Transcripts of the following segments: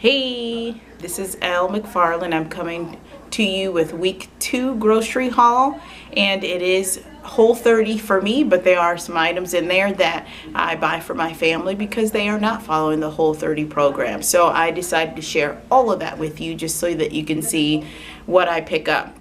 Hey, this is Elle McFarland. I'm coming to you with week 2 grocery haul, and it is Whole30 for me, but there are some items in there that I buy for my family because they are not following the Whole30 program. So I decided to share all of that with you just so that you can see what I pick up.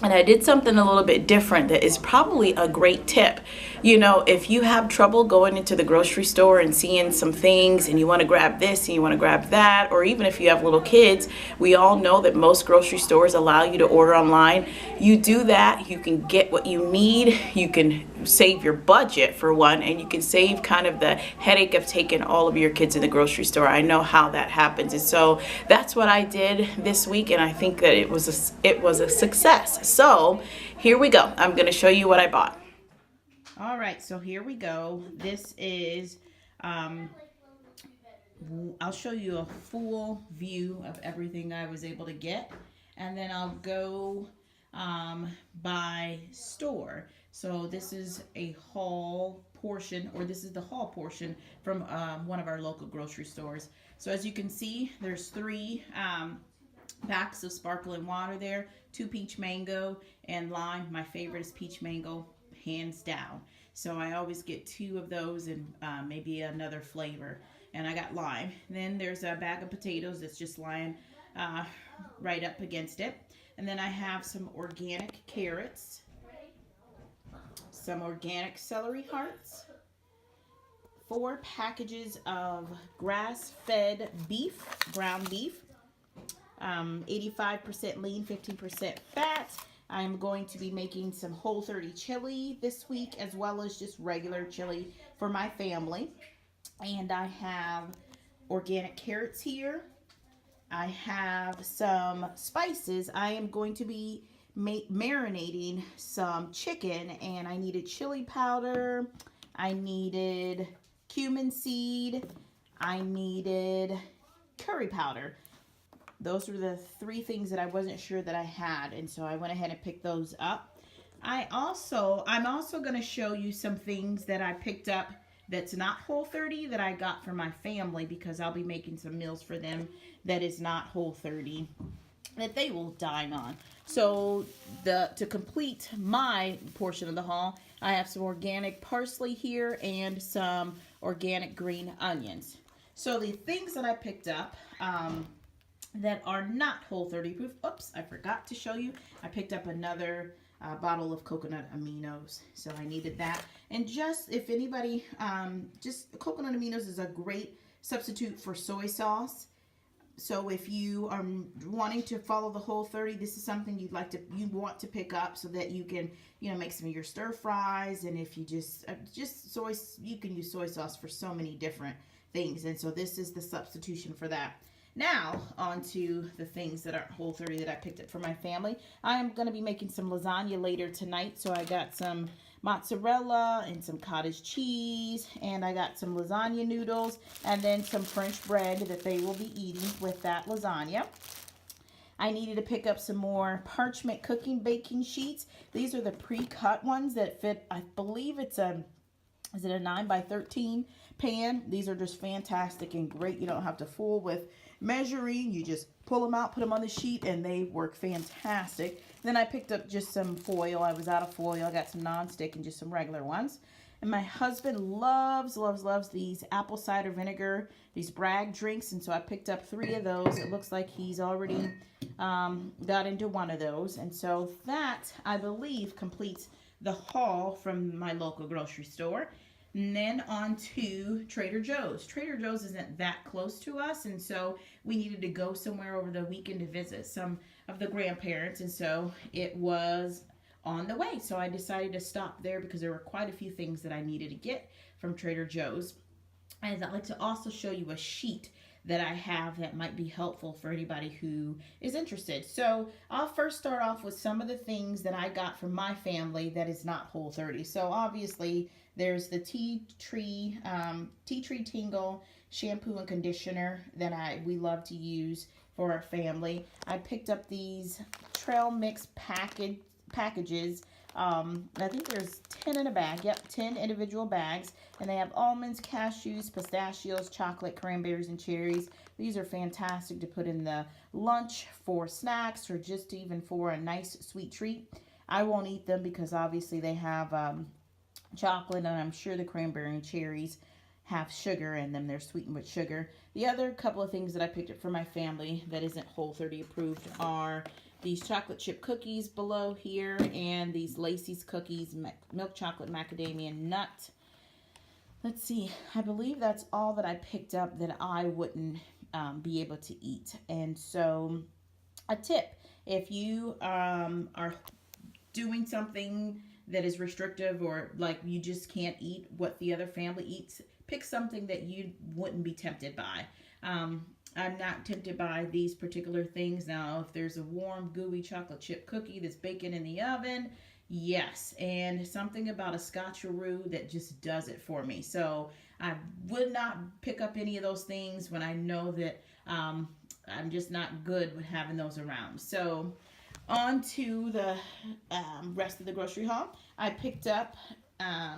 And I did something a little bit different that is probably a great tip. You know, if you have trouble going into the grocery store and seeing some things and you want to grab this and you want to grab that, or even if you have little kids, we all know that most grocery stores allow you to order online. You do that, you can get what you need, you can save your budget for one, and you can save kind of the headache of taking all of your kids in the grocery store. I know how that happens, and so that's what I did this week, and I think that it was a success. So here we go. I'm going to show you what I bought. All right, so here we go. This is I'll show you a full view of everything I was able to get, and then I'll go by store. So this is a haul portion, or this is the haul portion from one of our local grocery stores. So as you can see, there's 3 packs of sparkling water there, 2 peach mango and lime. My favorite is peach mango, hands down. So I always get 2 of those and maybe another flavor. And I got lime. Then there's a bag of potatoes that's just lying right up against it. And then I have some organic carrots, some organic celery hearts, 4 packages of grass-fed beef, ground beef, 85% lean, 15% fat. I'm going to be making some Whole30 chili this week, as well as just regular chili for my family. And I have organic carrots here. I have some spices. I am going to be marinating some chicken, and I needed chili powder. I needed cumin seed. I needed curry powder. Those were the 3 things that I wasn't sure that I had, and so I went ahead and picked those up. I'm also going to show you some things that I picked up that's not Whole30 that I got for my family, because I'll be making some meals for them that is not Whole30 that they will dine on. So to complete my portion of the haul, I have some organic parsley here and some organic green onions. So the things that I picked up that are not Whole30 proof. Oops, I forgot to show you. I picked up another bottle of coconut aminos, so I needed that. And just if anybody, just coconut aminos is a great substitute for soy sauce. So if you are wanting to follow the Whole30, this is something you want to pick up so that you can, make some of your stir fries. And if you just you can use soy sauce for so many different things. And so this is the substitution for that. Now, on to the things that are Whole30 that I picked up for my family. I am going to be making some lasagna later tonight, so I got some mozzarella and some cottage cheese, and I got some lasagna noodles, and then some French bread that they will be eating with that lasagna. I needed to pick up some more parchment cooking baking sheets. These are the pre-cut ones that fit, I believe it's is it a 9x13 pan? These are just fantastic and great. You don't have to fool with measuring. You just pull them out, put them on the sheet, and they work fantastic. Then I picked up just some foil. I was out of foil. I got some nonstick and just some regular ones. And my husband loves these apple cider vinegar, these Bragg drinks, and so I picked up 3 of those. It looks like he's already got into one of those. And so that, I believe, completes the haul from my local grocery store. And then on to Trader Joe's. Trader Joe's isn't that close to us, and so we needed to go somewhere over the weekend to visit some of the grandparents, and so it was on the way. So I decided to stop there because there were quite a few things that I needed to get from Trader Joe's. And I'd like to also show you a sheet that I have that might be helpful for anybody who is interested. So I'll first start off with some of the things that I got from my family that is not Whole30. So obviously there's the Tea Tree Tingle shampoo and conditioner that we love to use for our family. I picked up these trail mix packages I think there's 10 in a bag. Yep, 10 individual bags. And they have almonds, cashews, pistachios, chocolate, cranberries, and cherries. These are fantastic to put in the lunch for snacks or just even for a nice sweet treat. I won't eat them because obviously they have chocolate, and I'm sure the cranberry and cherries have sugar in them. They're sweetened with sugar. The other couple of things that I picked up for my family that isn't Whole30 approved are these chocolate chip cookies below here and these Lacey's cookies, milk chocolate macadamia nut. Let's see, I believe that's all that I picked up that I wouldn't be able to eat. And so a tip, if you are doing something that is restrictive or like you just can't eat what the other family eats, pick something that you wouldn't be tempted by. I'm not tempted by these particular things. Now, if there's a warm, gooey chocolate chip cookie that's baking in the oven, yes. And something about a scotcheroo that just does it for me. So I would not pick up any of those things when I know that I'm just not good with having those around. So on to the rest of the grocery haul. I picked up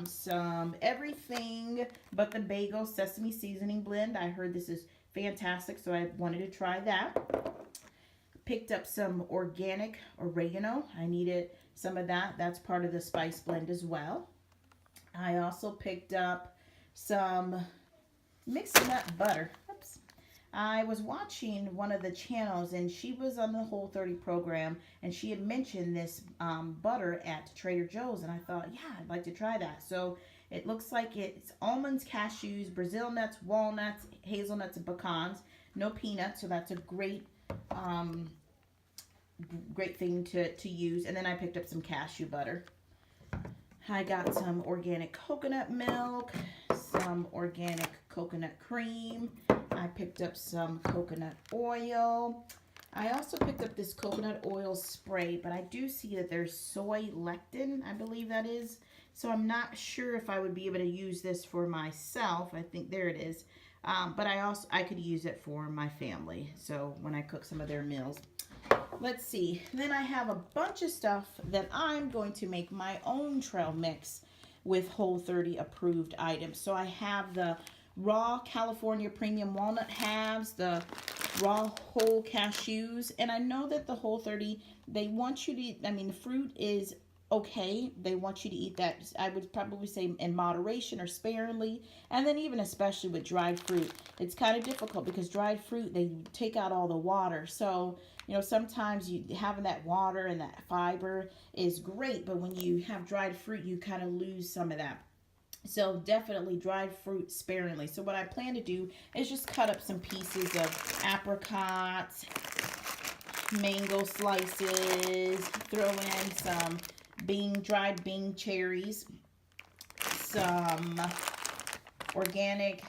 some everything but the bagel sesame seasoning blend. I heard this is fantastic, so I wanted to try that. Picked up some organic oregano. I needed some of that. That's part of the spice blend as well. I also picked up some mixed nut butter. Oops. I was watching one of the channels and she was on the Whole30 program and she had mentioned this butter at Trader Joe's, and I thought, yeah, I'd like to try that. So it looks like it's almonds, cashews, Brazil nuts, walnuts, hazelnuts, and pecans. No peanuts, so that's a great great thing to use. And then I picked up some cashew butter. I got some organic coconut milk, some organic coconut cream. I picked up some coconut oil. I also picked up this coconut oil spray, but I do see that there's soy lectin, I believe that is. So I'm not sure if I would be able to use this for myself. I think there it is. But I could use it for my family. So when I cook some of their meals. Let's see. Then I have a bunch of stuff that I'm going to make my own trail mix with Whole30 approved items. So I have the raw California premium walnut halves, the raw whole cashews, and I know that the Whole30, they want you to, I mean, the fruit is okay. They want you to eat that, I would probably say in moderation or sparingly. And then even especially with dried fruit, it's kind of difficult because dried fruit, they take out all the water. So, you know, sometimes having that water and that fiber is great, but when you have dried fruit, you kind of lose some of that. So definitely dried fruit sparingly. So what I plan to do is just cut up some pieces of apricots, mango slices, throw in some dried bean cherries, some organic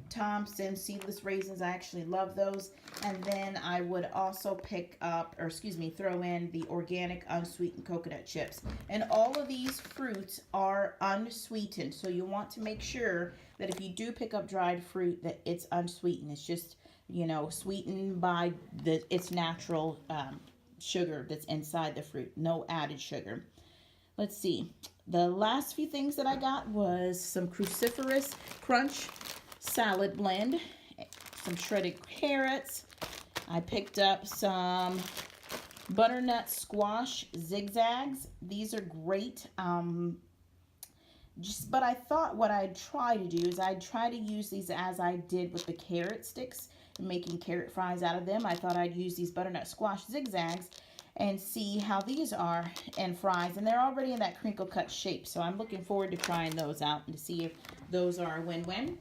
Thompson seedless raisins. I actually love those. And then I would also pick up, or excuse me, throw in the organic unsweetened coconut chips. And all of these fruits are unsweetened. So you want to make sure that if you do pick up dried fruit that it's unsweetened. It's just, you know, sweetened by its natural sugar that's inside the fruit. No added sugar. Let's see. The last few things that I got was some Cruciferous Crunch salad blend, some shredded carrots. I picked up some butternut squash zigzags. These are great. But I thought what I'd try to do is I'd try to use these as I did with the carrot sticks, making carrot fries out of them. I thought I'd use these butternut squash zigzags and see how these are in fries. And they're already in that crinkle cut shape. So I'm looking forward to trying those out and to see if those are a win-win.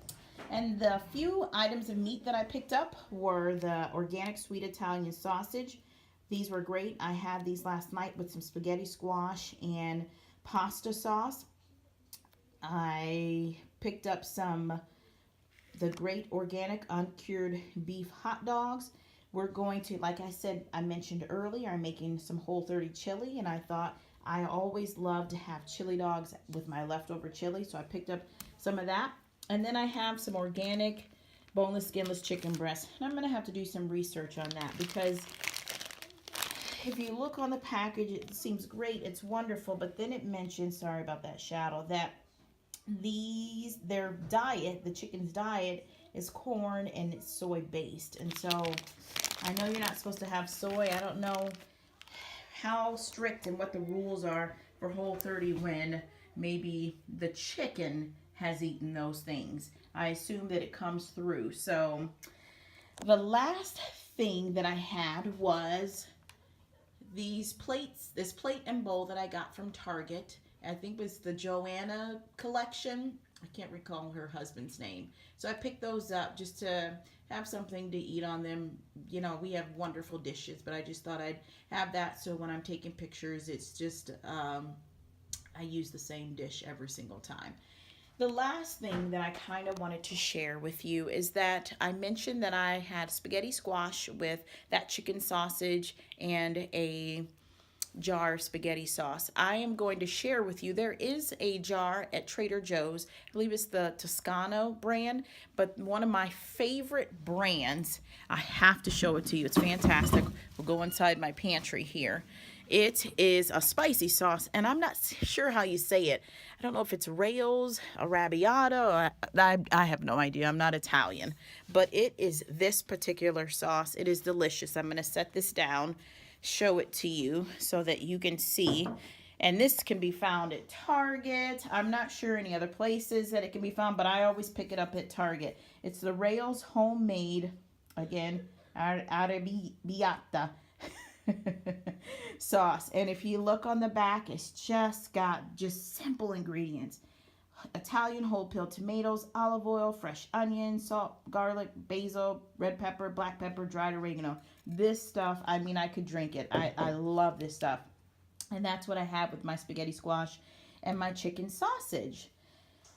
And the few items of meat that I picked up were the organic sweet Italian sausage. These were great. I had these last night with some spaghetti squash and pasta sauce. I picked up the great organic uncured beef hot dogs. We're going to, like I said, I mentioned earlier, I'm making some Whole30 chili, and I thought I always love to have chili dogs with my leftover chili, so I picked up some of that. And then I have some organic boneless, skinless chicken breast. And I'm going to have to do some research on that because if you look on the package, it seems great. It's wonderful. But then it mentions, sorry about that shadow, that their diet, the chicken's diet, is corn and it's soy based. And so I know you're not supposed to have soy. I don't know how strict and what the rules are for Whole30 when maybe the chicken has eaten those things. I assume that it comes through. So the last thing that I had was these plates, this plate and bowl that I got from Target. I think it was the Joanna collection. I can't recall her husband's name. So I picked those up just to have something to eat on them. You know, we have wonderful dishes, but I just thought I'd have that so when I'm taking pictures, it's just, I use the same dish every single time. The last thing that I kind of wanted to share with you is that I mentioned that I had spaghetti squash with that chicken sausage and a jar of spaghetti sauce. I am going to share with you, there is a jar at Trader Joe's, I believe it's the Toscano brand, but one of my favorite brands, I have to show it to you, it's fantastic. We'll go inside my pantry here. It is a spicy sauce, and I'm not sure how you say it. I don't know if it's Rails, Arrabbiata, or I have no idea. I'm not Italian. But it is this particular sauce. It is delicious. I'm going to set this down, show it to you so that you can see. And this can be found at Target. I'm not sure any other places that it can be found, but I always pick it up at Target. It's the Rails homemade, again, Arrabbiata sauce. And if you look on the back, it's just got simple ingredients: Italian whole peel tomatoes, olive oil, fresh onions, salt, garlic, basil, red pepper, black pepper, dried oregano. This stuff, I mean, I could drink it. I love this stuff. And that's what I have with my spaghetti squash and my chicken sausage.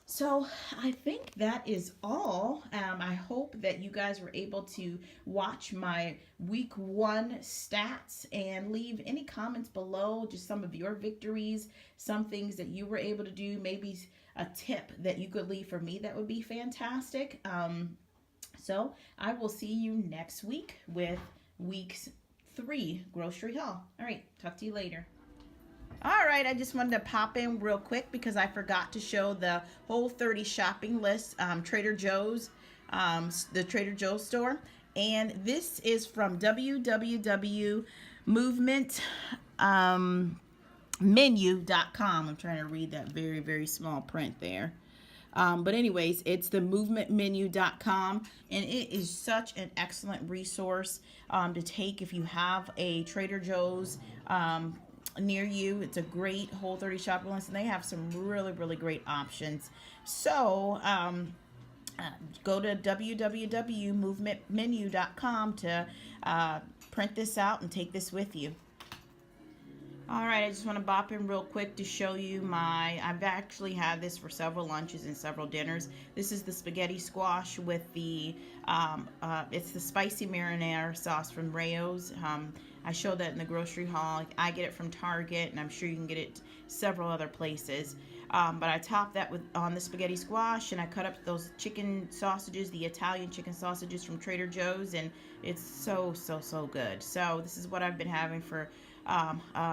So I think that is all. I hope that you guys were able to watch my week 1 stats and leave any comments below, just some of your victories, some things that you were able to do, maybe a tip that you could leave for me. That would be fantastic. So I will see you next week with week 3 grocery haul. All right, talk to you later. All right, I just wanted to pop in real quick because I forgot to show the Whole30 shopping list, Trader Joe's, the Trader Joe's store. And this is from www.movementmenu.com. I'm trying to read that very, very small print there. But anyways, it's the movementmenu.com, and it is such an excellent resource to take if you have a Trader Joe's near you. It's a great Whole30 shopping list, and they have some really, really great options. So go to www.movementmenu.com to print this out and take this with you. All right, I just want to bop in real quick to show you I've actually had this for several lunches and several dinners. This is the spaghetti squash with the, it's the spicy marinara sauce from Rayo's. I showed that in the grocery haul. I get it from Target, and I'm sure you can get it several other places. But I topped that on the spaghetti squash, and I cut up those chicken sausages, the Italian chicken sausages from Trader Joe's, and it's so, so, so good. So this is what I've been having for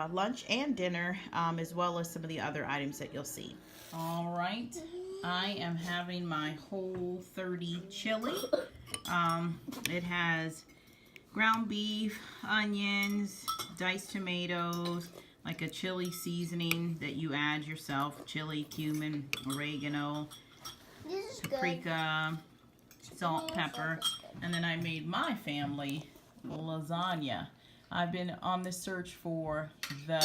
lunch and dinner, as well as some of the other items that you'll see. All right, I am having my Whole30 chili. It has ground beef, onions, diced tomatoes, like a chili seasoning that you add yourself, chili, cumin, oregano, paprika, salt, pepper, and then I made my family lasagna. I've been on the search for the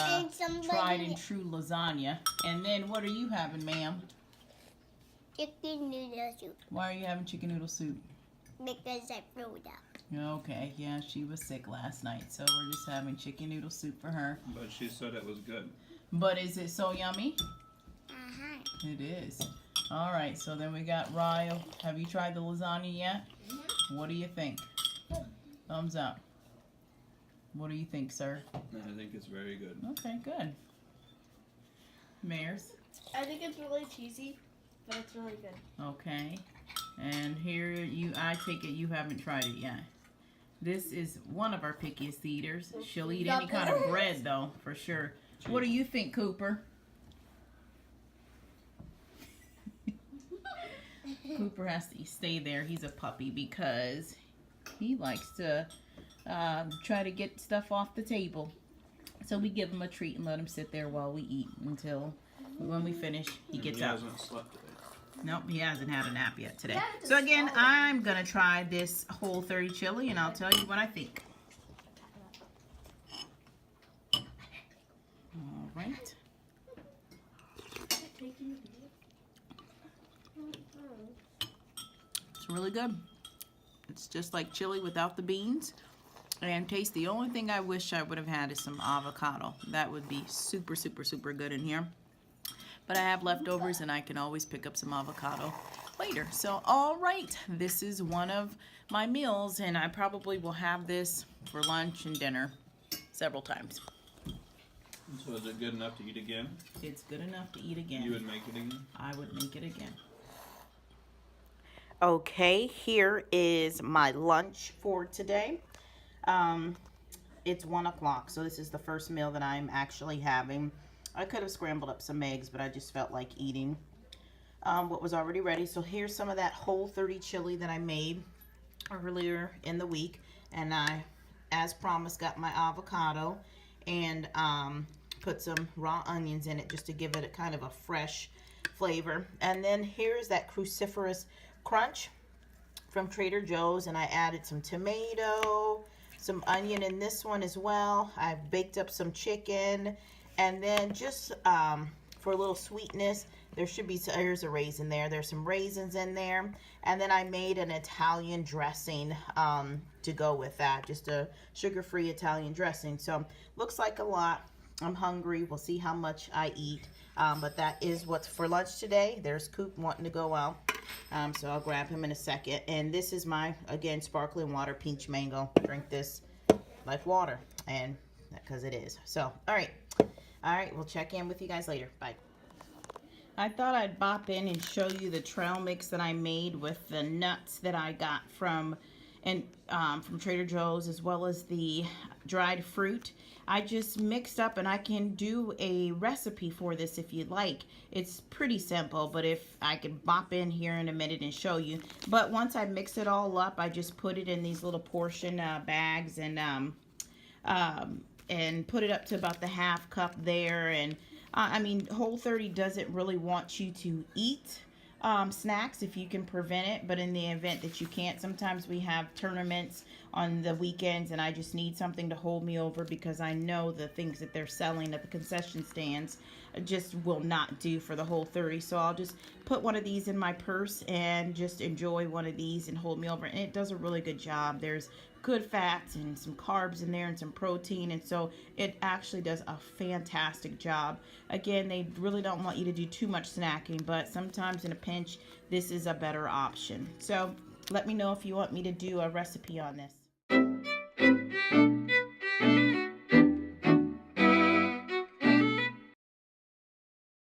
tried and true lasagna. And then what are you having, ma'am? Chicken noodle soup. Why are you having chicken noodle soup? Because I threw it up. Okay, yeah, she was sick last night, so we're just having chicken noodle soup for her. But she said it was good. But is it so yummy? Uh-huh. It is. All right, so then we got Ryle. Have you tried the lasagna yet? Mm-hmm. What do you think? Thumbs up. What do you think, sir? I think it's very good. Okay, good. Mares? I think it's really cheesy, but it's really good. Okay. And here I take it you haven't tried it yet. This is one of our pickiest eaters. She'll eat any kind of bread, though, for sure. What do you think, Cooper? Cooper has to stay there. He's a puppy because he likes to try to get stuff off the table. So we give him a treat and let him sit there while we eat until when we finish, he gets out. He hasn't slept today. Nope, he hasn't had a nap yet today. So again, I'm going to try this Whole30 chili and I'll tell you what I think. All right. It's really good. It's just like chili without the beans and taste. The only thing I wish I would have had is some avocado. That would be super, super, super good in here. But I have leftovers and I can always pick up some avocado later. So, all right, this is one of my meals and I probably will have this for lunch and dinner several times. So is it good enough to eat again? It's good enough to eat again. You would make it again? I would make it again. Okay, here is my lunch for today. It's 1 o'clock, so this is the first meal that I'm actually having. I could have scrambled up some eggs, but I just felt like eating what was already ready. So here's some of that Whole30 chili that I made earlier in the week. And I, as promised, got my avocado and put some raw onions in it just to give it a kind of a fresh flavor. And then here's that cruciferous crunch from Trader Joe's, and I added some tomato, some onion in this one as well. I baked up some chicken, and then just for a little sweetness, there's a raisin there. There's some raisins in there, and then I made an Italian dressing to go with that, just a sugar-free Italian dressing. So looks like a lot. I'm hungry. We'll see how much I eat. But that is what's for lunch today. There's Coop wanting to go out. So I'll grab him in a second. And this is my, again, sparkling water, peach mango. Drink this like water. And because it is. So, all right. All right. We'll check in with you guys later. Bye. I thought I'd bop in and show you the trail mix that I made with the nuts that I got from Trader Joe's, as well as the dried fruit. I just mixed up, and I can do a recipe for this if you'd like. It's pretty simple, but if I could bop in here in a minute and show you. But once I mix it all up, I just put it in these little portion bags and put it up to about the half cup there. And I mean, Whole30 doesn't really want you to eat snacks if you can prevent it, but in the event that you can't, sometimes we have tournaments on the weekends and I just need something to hold me over because I know the things that they're selling at the concession stands just will not do for the Whole30. So I'll just put one of these in my purse and just enjoy one of these and hold me over, and it does a really good job. There's good fats and some carbs in there and some protein, and so it actually does a fantastic job. Again, they really don't want you to do too much snacking, but sometimes in a pinch this is a better option. So let me know if you want me to do a recipe on this.